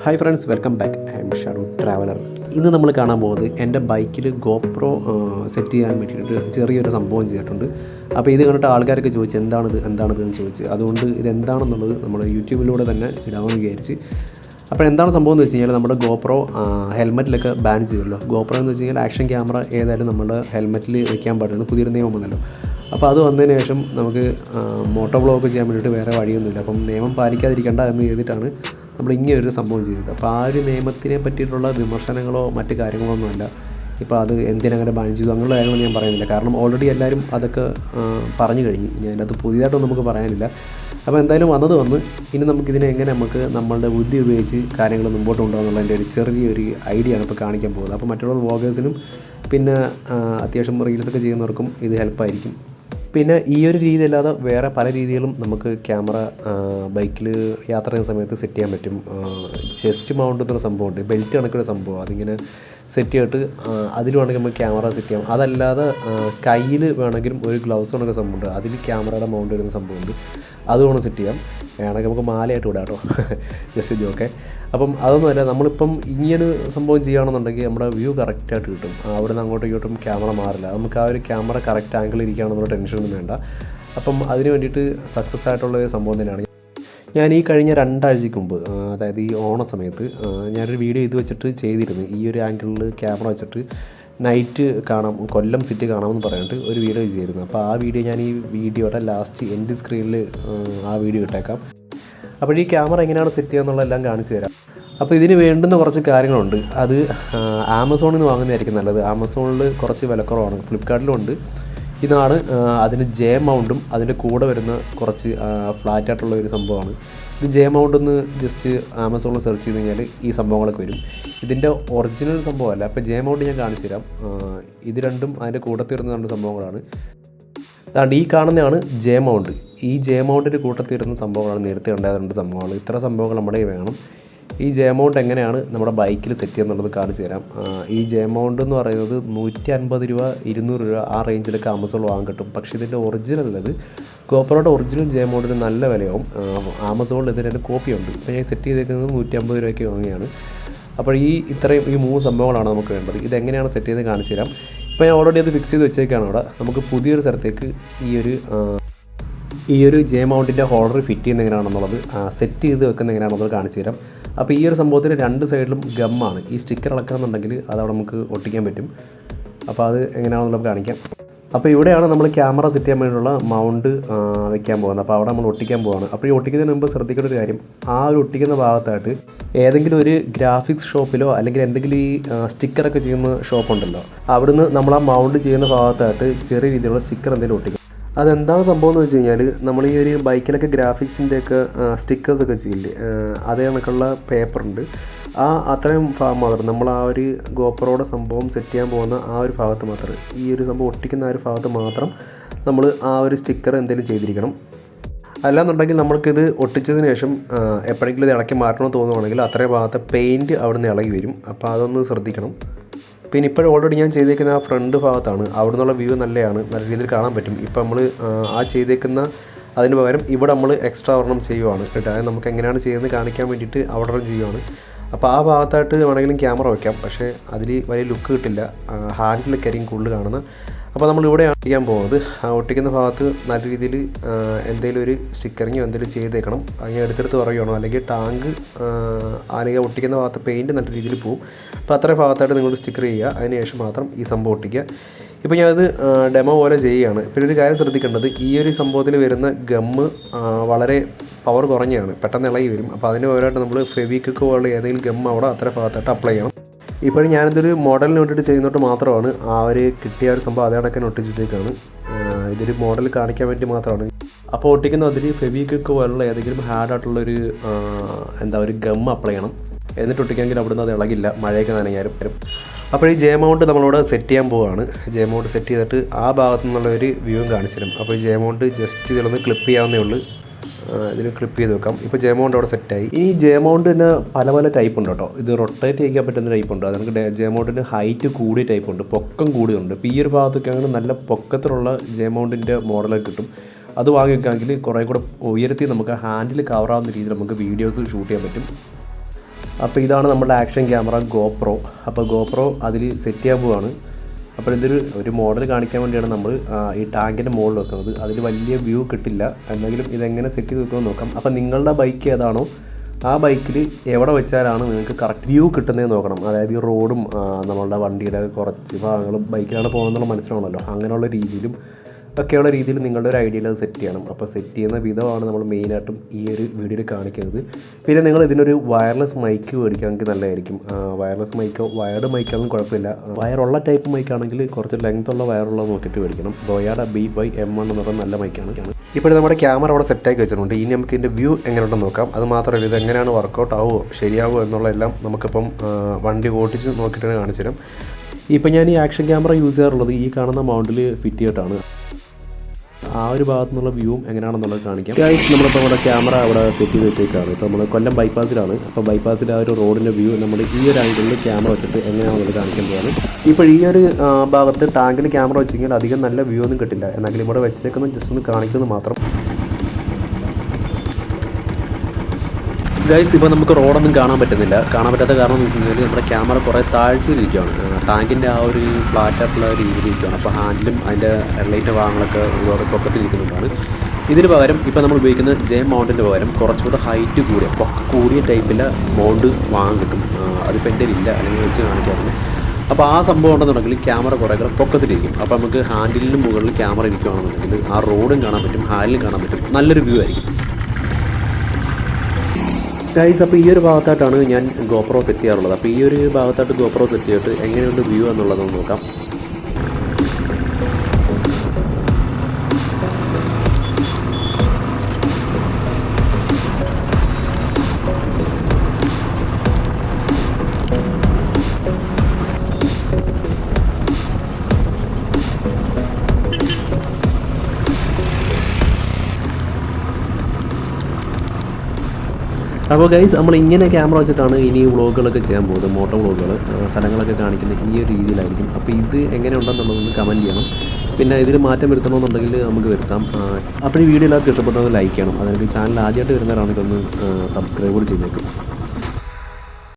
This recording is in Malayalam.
Hi friends, welcome back. I am Shadu traveller. ഇന്ന് നമ്മൾ കാണാൻ പോകുന്നത് എൻ്റെ ബൈക്കിൽ GoPro സെറ്റ് ചെയ്യാൻ വേണ്ടിയിട്ട് ചെറിയൊരു സംഭവം ചെയ്തിട്ടുണ്ട്. അപ്പോൾ ഇത് കണ്ടിട്ട് ആൾക്കാരൊക്കെ ചോദിച്ചു എന്താണിത് എന്ന് ചോദിച്ച്, അതുകൊണ്ട് ഇതെന്താണെന്നുള്ളത് നമ്മൾ യൂട്യൂബിലൂടെ തന്നെ ഇടാമെന്ന് വിചാരിച്ച്. അപ്പോൾ എന്താണ് സംഭവം എന്ന് വെച്ച് കഴിഞ്ഞാൽ, നമ്മുടെ GoPro ഹെൽമെറ്റിലൊക്കെ ബാൻ ചെയ്തല്ലോ. GoPro എന്ന് വെച്ച് കഴിഞ്ഞാൽ ആക്ഷൻ ക്യാമറ ഏതായാലും നമ്മുടെ ഹെൽമെറ്റിൽ വയ്ക്കാൻ പാടില്ല, പുതിയൊരു നിയമം വന്നല്ലോ. അപ്പോൾ അത് വന്നതിന് ശേഷം നമുക്ക് മോട്ടോ വ്ളോഗ് ചെയ്യാൻ വേണ്ടിയിട്ട് വേറെ വഴിയൊന്നുമില്ല. അപ്പം നിയമം പാലിക്കാതിരിക്കേണ്ട എന്ന് ചെയ്തിട്ടാണ് നമ്മൾ ഇങ്ങനെ ഒരു സംഭവം ചെയ്തത്. അപ്പോൾ ആ ഒരു നിയമത്തിനെ പറ്റിയിട്ടുള്ള വിമർശനങ്ങളോ മറ്റ് കാര്യങ്ങളോ ഒന്നുമല്ല. ഇപ്പോൾ അത് എന്തിനങ്ങനെ ബാൻ ചെയ്തു അങ്ങനെയുള്ള കാര്യങ്ങളൊന്നും ഞാൻ പറയുന്നില്ല. കാരണം ഓൾറെഡി എല്ലാവരും അതൊക്കെ പറഞ്ഞു കഴിഞ്ഞു. അതിനകത്ത് പുതിയതായിട്ടൊന്നും നമുക്ക് പറയാനില്ല. അപ്പോൾ എന്തായാലും വന്ന് ഇനി നമുക്കിതിനെ എങ്ങനെ നമ്മളുടെ ബുദ്ധി ഉപയോഗിച്ച് കാര്യങ്ങൾ മുമ്പോട്ട് കൊണ്ടുപോകാന്നുള്ളതിൻ്റെ ഒരു ചെറിയൊരു ഐഡിയ ആണ് ഇപ്പോൾ കാണിക്കാൻ പോകുന്നത്. അപ്പോൾ മറ്റുള്ള വ്ളോഗേഴ്സിനും പിന്നെ അത്യാവശ്യം റീൽസൊക്കെ ചെയ്യുന്നവർക്കും ഇത് ഹെൽപ്പായിരിക്കും. പിന്നെ ഈ ഒരു രീതിയല്ലാതെ വേറെ പല രീതികളും നമുക്ക് ക്യാമറ ബൈക്കിൽ യാത്ര ചെയ്യുന്ന സമയത്ത് സെറ്റ് ചെയ്യാൻ പറ്റും. ചെസ്റ്റ് മൗണ്ട് എന്നൊരു സംഭവമുണ്ട്, ബെൽറ്റ് കണക്കൊരു സംഭവം. അതിങ്ങനെ സെറ്റ് ചെയ്തിട്ട് അതിൽ വേണമെങ്കിൽ നമുക്ക് ക്യാമറ സെറ്റ് ചെയ്യാം. അതല്ലാതെ കയ്യിൽ വേണമെങ്കിലും ഒരു ഗ്ലൗസ് കണക്കൊരു സംഭവമുണ്ട്, അതിൽ ക്യാമറയുടെ മൗണ്ട് വരുന്ന സംഭവമുണ്ട്. അത് വേണം സെറ്റ് ചെയ്യാം. വേണമെങ്കിൽ നമുക്ക് മാലയായിട്ട് വിടാം കേട്ടോ, ജസ്റ്റ് ജോക്കെ. അപ്പം അതൊന്നുമല്ല, നമ്മളിപ്പം ഇങ്ങനൊരു സംഭവം ചെയ്യുകയാണെന്നുണ്ടെങ്കിൽ നമ്മുടെ വ്യൂ കറക്റ്റായിട്ട് കിട്ടും. അവിടെ നിന്ന് അങ്ങോട്ടും ഇങ്ങോട്ടും ക്യാമറ മാറില്ല. നമുക്ക് ആ ഒരു ക്യാമറ കറക്റ്റ് ആംഗിളിൽ ഇരിക്കുകയാണെന്നുള്ള ടെൻഷനൊന്നും വേണ്ട. അപ്പം അതിന് വേണ്ടിയിട്ട് സക്സസ് ആയിട്ടുള്ള ഒരു സംഭവം തന്നെയാണ്. ഞാൻ ഈ കഴിഞ്ഞ 2 ആഴ്ചയ്ക്ക് മുമ്പ്, അതായത് ഈ ഓണ സമയത്ത്, ഞാനൊരു വീഡിയോ ഇത് വെച്ചിട്ട് ചെയ്തിരുന്നു. ഈ ഒരു ആംഗിളിൽ ക്യാമറ വെച്ചിട്ട് നൈറ്റ് കാണാം, കൊല്ലം സിറ്റി കാണാമെന്ന് പറഞ്ഞിട്ട് ഒരു വീഡിയോ ചെയ്തിരുന്നു. അപ്പോൾ ആ വീഡിയോ ഞാൻ ഈ വീഡിയോയുടെ ലാസ്റ്റ് എൻഡ് സ്ക്രീനിൽ ആ വീഡിയോ ഇട്ടേക്കാം. അപ്പോൾ ഈ ക്യാമറ എങ്ങനെയാണ് സെറ്റ് ചെയ്യുക എന്നുള്ളതെല്ലാം കാണിച്ചു തരാം. അപ്പോൾ ഇതിന് വേണ്ടുന്ന കുറച്ച് കാര്യങ്ങളുണ്ട്. അത് ആമസോണിൽ നിന്ന് വാങ്ങുന്നതായിരിക്കും നല്ലത്. ആമസോണിൽ കുറച്ച് വിലക്കുറവാണ്, ഫ്ലിപ്കാർട്ടിലും ഉണ്ട്. ഇതാണ് അതിന് ജെ മൗണ്ടും അതിൻ്റെ കൂടെ വരുന്ന കുറച്ച് ഫ്ലാറ്റായിട്ടുള്ള ഒരു സംഭവമാണ്. ഇത് ജെ മൗണ്ട് എന്ന് ജസ്റ്റ് ആമസോണിൽ സെർച്ച് ചെയ്ത് കഴിഞ്ഞാൽ ഈ സംഭവങ്ങളൊക്കെ വരും. ഇതിൻ്റെ ഒറിജിനൽ സംഭവമല്ല. അപ്പോൾ ജെ മൗണ്ട് ഞാൻ കാണിച്ചു തരാം. ഇത് രണ്ടും അതിൻ്റെ കൂട്ടത്തിൽ വരുന്ന 2 സംഭവങ്ങളാണ്. അതുകൊണ്ട് ഈ കാണുന്നതാണ് ജെ മൗണ്ട്. ഈ ജെ മൗണ്ടിൻ്റെ കൂട്ടത്തിൽ വരുന്ന സംഭവങ്ങളാണ് നേരത്തെ ഉണ്ടായ 2 സംഭവങ്ങൾ. ഇത്ര സംഭവങ്ങൾ നമ്മുടെ വേണം. ഈ ജെ മൗണ്ട് എങ്ങനെയാണ് നമ്മുടെ ബൈക്കിൽ സെറ്റ് ചെയ്യുന്നുള്ളത് കാണിച്ചു തരാം. ഈ ജെ മൗണ്ട് എന്ന് പറയുന്നത് 150 രൂപ 200 രൂപ ആ റേഞ്ചിലൊക്കെ ആമസോണിൽ വാങ്ങാൻ കിട്ടും. പക്ഷേ ഇതിൻ്റെ ഒറിജിനൽ അത് GoProയുടെ ഒറിജിനൽ ജെ മൗണ്ടിന് നല്ല വിലയാവും. ആമസോണിൽ ഇതിൻ്റെ കോപ്പിയുണ്ട്. ഇപ്പോൾ ഞാൻ സെറ്റ് ചെയ്തേക്കുന്നത് 150 രൂപയ്ക്ക് വാങ്ങിയാണ്. അപ്പോൾ ഈ 3 സംഭവങ്ങളാണ് നമുക്ക് വേണ്ടത്. ഇതെങ്ങനെയാണ് സെറ്റ് ചെയ്ത് കാണിച്ചു തരാം. ഇപ്പോൾ ഞാൻ ഓൾറെഡി അത് ഫിക്സ് ചെയ്ത് വെച്ചേക്കാണ് അവിടെ. നമുക്ക് പുതിയൊരു സ്ഥലത്തേക്ക് ഈ ഒരു ജെ മൗണ്ടിൻ്റെ ഹോൾഡർ ഫിറ്റ് ചെയ്യുന്ന എങ്ങനെയാണെന്നുള്ളത്, സെറ്റ് ചെയ്ത് വെക്കുന്ന എങ്ങനെയാണെന്നുള്ളത് കാണിച്ചു തരാം. അപ്പോൾ ഈ ഒരു സംഭവത്തിന് 2 സൈഡിലും ഗമ്മാണ്. ഈ സ്റ്റിക്കർ ഇളക്കണമെന്നുണ്ടെങ്കിൽ അതവിടെ നമുക്ക് ഒട്ടിക്കാൻ പറ്റും. അപ്പോൾ അത് എങ്ങനെയാണെന്നുള്ളത് കാണിക്കാം. അപ്പോൾ ഇവിടെയാണ് നമ്മൾ ക്യാമറ സെറ്റ് ചെയ്യാൻ വേണ്ടിയുള്ള മൗണ്ട് വയ്ക്കാൻ പോകുന്നത്. അപ്പോൾ അവിടെ നമ്മൾ ഒട്ടിക്കാൻ പോവുകയാണ്. അപ്പോൾ ഈ ഒട്ടിക്കുന്നതിന് മുമ്പ് ശ്രദ്ധിക്കേണ്ട ഒരു കാര്യം, ആ ഒരു ഒട്ടിക്കുന്ന ഭാഗത്തായിട്ട് ഏതെങ്കിലും ഒരു ഗ്രാഫിക്സ് ഷോപ്പിലോ അല്ലെങ്കിൽ എന്തെങ്കിലും ഈ സ്റ്റിക്കറൊക്കെ ചെയ്യുന്ന ഷോപ്പുണ്ടല്ലോ, അവിടുന്ന് നമ്മൾ ആ മൗണ്ട് ചെയ്യുന്ന ഭാഗത്തായിട്ട് ചെറിയ രീതിയിലുള്ള സ്റ്റിക്കർ എന്തെങ്കിലും ഒട്ടിക്കും. അതെന്താണ് സംഭവം എന്ന് വെച്ച് കഴിഞ്ഞാൽ, നമ്മൾ ഈ ഒരു ബൈക്കിലൊക്കെ ഗ്രാഫിക്സിൻ്റെയൊക്കെ സ്റ്റിക്കേഴ്സൊക്കെ ചെയ്യില്ലേ, അതേ കണക്കുള്ള പേപ്പറുണ്ട്. അത്രയും ഭാഗം മാത്രം നമ്മൾ ആ ഒരു GoProയുടെ സംഭവം സെറ്റ് ചെയ്യാൻ പോകുന്ന ആ ഒരു ഭാഗത്ത് മാത്രം, ഈ ഒരു സംഭവം ഒട്ടിക്കുന്ന ആ ഒരു ഭാഗത്ത് മാത്രം നമ്മൾ ആ ഒരു സ്റ്റിക്കർ എന്തെങ്കിലും ചെയ്തിരിക്കണം. അല്ലാന്നുണ്ടെങ്കിൽ നമ്മൾക്കിത് ഒട്ടിച്ചതിന് ശേഷം എപ്പോഴെങ്കിലും ഇത് ഇളക്കി മാറ്റണമെന്ന് തോന്നുവാണെങ്കിൽ അത്രയും ഭാഗത്തെ പെയിൻറ്റ് അവിടെ നിന്ന് ഇളകി വരും. അപ്പോൾ അതൊന്ന് ശ്രദ്ധിക്കണം. പിന്നെ ഇപ്പോഴും ഓൾറെഡി ഞാൻ ചെയ്തേക്കുന്ന ആ ഫ്രണ്ട് ഭാഗത്താണ്. അവിടെ നിന്നുള്ള വ്യൂ നല്ല രീതിയിൽ കാണാൻ പറ്റും. ഇപ്പോൾ നമ്മൾ ആ ചെയ്തേക്കുന്ന അതിന് പകരം ഇവിടെ നമ്മൾ എക്സ്ട്രാ ഒരെണ്ണം ചെയ്യുവാണ് കേട്ടോ. അത് നമുക്ക് എങ്ങനെയാണ് ചെയ്യുന്നത് കാണിക്കാൻ വേണ്ടിയിട്ട് അവിടെ ഒരെണ്ണം ചെയ്യുവാണ്. അപ്പോൾ ആ ഭാഗത്തായിട്ട് വേണമെങ്കിലും ക്യാമറ വയ്ക്കാം, പക്ഷേ അതിൽ വലിയ ലുക്ക് കിട്ടില്ല. ഹാൻഡിലൊക്കെ ആയിരിക്കും കൂടുതൽ കാണുന്നത്. അപ്പോൾ നമ്മൾ ഇവിടെയാണ് ചെയ്യാൻ പോകുന്നത്. ഒട്ടിക്കുന്ന ഭാഗത്ത് നല്ല രീതിയിൽ എന്തെങ്കിലും ഒരു സ്റ്റിക്കറിങ്ങോ എന്തെങ്കിലും ചെയ്തേക്കണം. അങ്ങനെ എടുത്തെടുത്ത് പറയുകയാണോ, അല്ലെങ്കിൽ ടാങ്ക് അല്ലെങ്കിൽ ഒട്ടിക്കുന്ന ഭാഗത്ത് പെയിൻറ്റ് നല്ല രീതിയിൽ പോവും. അപ്പോൾ അത്രയും ഭാഗത്തായിട്ട് നിങ്ങൾ സ്റ്റിക്കർ ചെയ്യുക. അതിനുശേഷം മാത്രം ഈ സംഭവം ഒട്ടിക്കുക. ഇപ്പോൾ ഞാനത് ഡെമോ പോലെ ചെയ്യുകയാണ്. പിന്നെ ഒരു കാര്യം ശ്രദ്ധിക്കേണ്ടത്, ഈ ഒരു സംഭവത്തിൽ വരുന്ന ഗമ്മ് വളരെ പവർ കുറഞ്ഞാണ്, പെട്ടെന്ന് ഇളകി വരും. അപ്പോൾ അതിന് പകരമായിട്ട് നമ്മൾ ഫെവിക്വിക്ക് പോലുള്ള ഏതെങ്കിലും ഗമ്മ് അവിടെ അത്ര ഭാഗത്തായിട്ട് അപ്ലൈ ചെയ്യണം. ഇപ്പോഴും ഞാനിതൊരു മോഡലിന് വേണ്ടിയിട്ട് ചെയ്യുന്നോട്ട് മാത്രമാണ് ആ ഒരു കിട്ടിയ ഒരു സംഭവം അതേ കണക്കിന് ഒട്ടിച്ചേക്കാണ്. ഇതൊരു മോഡൽ കാണിക്കാൻ വേണ്ടി മാത്രമാണ്. അപ്പോൾ ഒട്ടിക്കുന്ന അതിൽ ഫെവിക്വിക്ക് പോലുള്ള ഏതെങ്കിലും ഹാർഡായിട്ടുള്ളൊരു ഒരു ഗം അപ്ലൈ ചെയ്യണം. എന്നിട്ട് ഒട്ടിക്കാമെങ്കിൽ അവിടുന്ന് അത് ഇളകില്ല, മഴയൊക്കെ നനഞ്ഞാലും വരും. അപ്പോൾ ഈ ജെ മൗണ്ട് നമ്മളിവിടെ സെറ്റ് ചെയ്യാൻ പോവുകയാണ്. ജെ മൗണ്ട് സെറ്റ് ചെയ്തിട്ട് ആ ഭാഗത്തു നിന്നുള്ള ഒരു വ്യൂവും കാണിച്ചു തരും. അപ്പോൾ ഈ ജെ മൗണ്ട് ജസ്റ്റ് ഇതിലൊന്ന് ക്ലിപ്പ് ചെയ്യാവുന്നേ ഉള്ളൂ. ഇതിന് ക്ലിപ്പ് ചെയ്ത് വെക്കാം. ഇപ്പോൾ ജെ മൗണ്ട് അവിടെ സെറ്റായി. ഈ ജെ മൗണ്ടിന് പല ടൈപ്പ് ഉണ്ട് കേട്ടോ. ഇത് റൊട്ടേറ്റ് ചെയ്യാൻ പറ്റുന്ന ടൈപ്പ് ഉണ്ട്. അതിനൊക്കെ ജെ മൗണ്ടിന് ഹൈറ്റ് കൂടിയ ടൈപ്പ് ഉണ്ട്, പൊക്കം കൂടിയുണ്ട്. ഇപ്പോൾ ഈ ഒരു ഭാഗത്തൊക്കെ അങ്ങനെ നല്ല പൊക്കത്തിലുള്ള ജെ മൗണ്ടിൻ്റെ മോഡലൊക്കെ കിട്ടും. അത് വാങ്ങി വെക്കാമെങ്കിൽ കുറേ കൂടെ ഉയരത്തിൽ നമുക്ക് ഹാൻഡിൽ കവറാവുന്ന രീതിയിൽ നമുക്ക് വീഡിയോസ് ഷൂട്ട് ചെയ്യാൻ പറ്റും. അപ്പോൾ ഇതാണ് നമ്മുടെ ആക്ഷൻ ക്യാമറ GoPro. അപ്പോൾ GoPro അതിൽ സെറ്റ് ചെയ്യാൻ പോവുകയാണ്. അപ്പോൾ ഒരു മോഡൽ കാണിക്കാൻ വേണ്ടിയാണ് നമ്മൾ ഈ ടാങ്കിൻ്റെ മുകളിൽ വെക്കുന്നത്. അതിൽ വലിയ വ്യൂ കിട്ടില്ല, എന്തെങ്കിലും ഇതെങ്ങനെ സെറ്റ് ചെയ്ത് വെക്കുമെന്ന് നോക്കാം. അപ്പോൾ നിങ്ങളുടെ ബൈക്ക് ഏതാണോ ആ ബൈക്കിൽ എവിടെ വെച്ചാലാണ് നിങ്ങൾക്ക് കറക്റ്റ് വ്യൂ കിട്ടുന്നതെന്ന് നോക്കണം. അതായത് ഈ റോഡും നമ്മളുടെ വണ്ടിയുടെ കുറച്ച് ഭാഗങ്ങളും ബൈക്കിലാണ് പോകുന്നതെന്നുള്ള മനസ്സിലാവണമല്ലോ. അങ്ങനെയുള്ള രീതിയിലും ഒക്കെയുള്ള രീതിയിൽ നിങ്ങളുടെ ഒരു ഐഡിയയിൽ അത് സെറ്റ് ചെയ്യണം. അപ്പോൾ സെറ്റ് ചെയ്യുന്ന വിധമാണ് നമ്മൾ മെയിനായിട്ടും ഈ ഒരു വീഡിയോയിൽ കാണിക്കുന്നത്. പിന്നെ നിങ്ങൾ ഇതിനൊരു വയർലെസ് മൈക്ക് മേടിക്കുകയാണെങ്കിൽ നല്ലതായിരിക്കും. വയർലെസ് മൈക്കോ വയർഡ് മൈക്കാണെങ്കിലും കുഴപ്പമില്ല. വയറുള്ള ടൈപ്പ് മൈക്കാണെങ്കിൽ കുറച്ച് ലെങ്ത് ഉള്ള വയറുള്ളത് നോക്കിയിട്ട് മേടിക്കണം. ബോയാടെ B/M1 എന്ന് പറയുന്ന നല്ല മൈക്കാണ്. ഇപ്പോൾ നമ്മുടെ ക്യാമറ അവിടെ സെറ്റാക്കി വെച്ചിട്ടുണ്ട്. ഇനി നമുക്ക് ഇതിൻ്റെ വ്യൂ എങ്ങനെയുണ്ടെന്ന് നോക്കാം. അത് മാത്രമല്ല ഇത് എങ്ങനെയാണ് വർക്കൗട്ട് ആവുമോ ശരിയാവുമോ എന്നുള്ളതെല്ലാം നമുക്കിപ്പം വണ്ടി ഓടിച്ച് നോക്കിയിട്ടാണ് കാണിച്ചു തരാം. ഇപ്പം ഞാൻ ഈ ആക്ഷൻ ക്യാമറ യൂസ് ചെയ്യാറുള്ളത് ഈ കാണുന്ന മൗണ്ടിൽ ഫിറ്റ് ചെയ്തിട്ടാണ്. ആ ഒരു ഭാഗത്തു നിന്നുള്ള വ്യൂവും എങ്ങനെയാണെന്നുള്ളത് കാണിക്കാം. നമ്മളിപ്പോൾ നമ്മുടെ ക്യാമറ അവിടെ സെറ്റ് ചെയ്ത് വെച്ചേക്കാണ്. ഇപ്പോൾ നമ്മൾ കൊല്ലം ബൈപ്പാസിലാണ്. അപ്പോൾ ബൈപ്പാസിൽ ആ ഒരു റോഡിൻ്റെ വ്യൂ നമ്മൾ ഈ ഒരു ആംഗിളിൽ ക്യാമറ വെച്ചിട്ട് എങ്ങനെയാണെന്നുള്ളത് കാണിക്കാൻ പോവാണ്. ഇപ്പോൾ ഈ ഒരു ഭാഗത്ത് ടാങ്കിൽ ക്യാമറ വെച്ചെങ്കിൽ അധികം നല്ല വ്യൂ ഒന്നും കിട്ടില്ല. എന്നെങ്കിലും ഇവിടെ വെച്ചേക്കുന്നത് ജസ്റ്റ് ഒന്ന് കാണിക്കുന്നത് മാത്രം. ഗൈസ്, ഇപ്പോൾ നമുക്ക് റോഡൊന്നും കാണാൻ പറ്റുന്നില്ല. കാണാൻ പറ്റാത്ത കാരണം എന്ന് വെച്ച് കഴിഞ്ഞാൽ നമ്മുടെ ക്യാമറ കുറേ താഴ്ചയിലിരിക്കുകയാണ്. ടാങ്കിൻ്റെ ആ ഒരു ഫ്ലാറ്റായിട്ടുള്ള രീതിയിലിരിക്കുകയാണ്. അപ്പോൾ ഹാൻഡിലും അതിൻ്റെ ഹെഡ്ലൈറ്റ് ഭാഗങ്ങളൊക്കെ ഒരുപാട് പൊക്കത്തിലിരിക്കുന്നതാണ്. ഇതിന് പകരം ഇപ്പോൾ നമ്മൾ ഉപയോഗിക്കുന്ന മൗണ്ടിൻ്റെ പകരം കുറച്ചുകൂടെ ഹൈറ്റ് കൂടിയ ടൈപ്പിലെ മൗണ്ട് വാങ്ങാൻ കിട്ടും. അതിപ്പോൾ എൻ്റെ ഇല്ല, അല്ലെങ്കിൽ വെച്ച് കാണിക്കാറുണ്ട്. അപ്പോൾ ആ സംഭവം ഉണ്ടെന്നുണ്ടെങ്കിൽ ക്യാമറ കുറേ കൂടെ പൊക്കത്തിലിരിക്കും. അപ്പോൾ നമുക്ക് ഹാൻഡിലിന് മുകളിൽ ക്യാമറ ഇരിക്കുകയാണെന്നുണ്ടെങ്കിൽ ആ റോഡും കാണാൻ പറ്റും, ഹാൻഡിലും കാണാൻ പറ്റും. നല്ലൊരു വ്യൂ ആയിരിക്കും. ഗൈസ്, അപ്പോൾ ഈ ഒരു ഭാഗത്തായിട്ടാണ് ഞാൻ GoPro സെറ്റ് ചെയ്യാറുള്ളത്. അപ്പോൾ ഈ ഒരു ഭാഗത്തായിട്ട് GoPro സെറ്റ് ചെയ്തിട്ട് എങ്ങനെയുണ്ട് വ്യൂ എന്നുള്ളതൊന്ന് നോക്കാം. അപ്പോൾ ഗൈസ്, നമ്മൾ ഇങ്ങനെ ക്യാമറ വെച്ചിട്ടാണ് ഇനി വ്ളോഗുകളൊക്കെ ചെയ്യാൻ പോകുന്നത്. മോട്ടോ വ്ളോഗുകൾ, സ്ഥലങ്ങളൊക്കെ കാണിക്കുന്ന ഈ ഒരു രീതിയിലായിരിക്കും. അപ്പോൾ ഇത് എങ്ങനെ ഉണ്ടെന്നുള്ളതൊന്ന് കമൻറ്റ് ചെയ്യണം. പിന്നെ ഇതിൽ മാറ്റം വരുത്തണമെന്നുണ്ടെങ്കിൽ നമുക്ക് വരുത്താം. അപ്പോൾ ഈ വീഡിയോ എല്ലാവർക്കും ഇഷ്ടപ്പെട്ടത് ലൈക്ക് ചെയ്യണം. അതായത് ചാനൽ ആദ്യമായിട്ട് വരുന്നവരാണെങ്കിൽ ഒന്ന് സബ്സ്ക്രൈബ് കൂടി ചെയ്തേക്കും.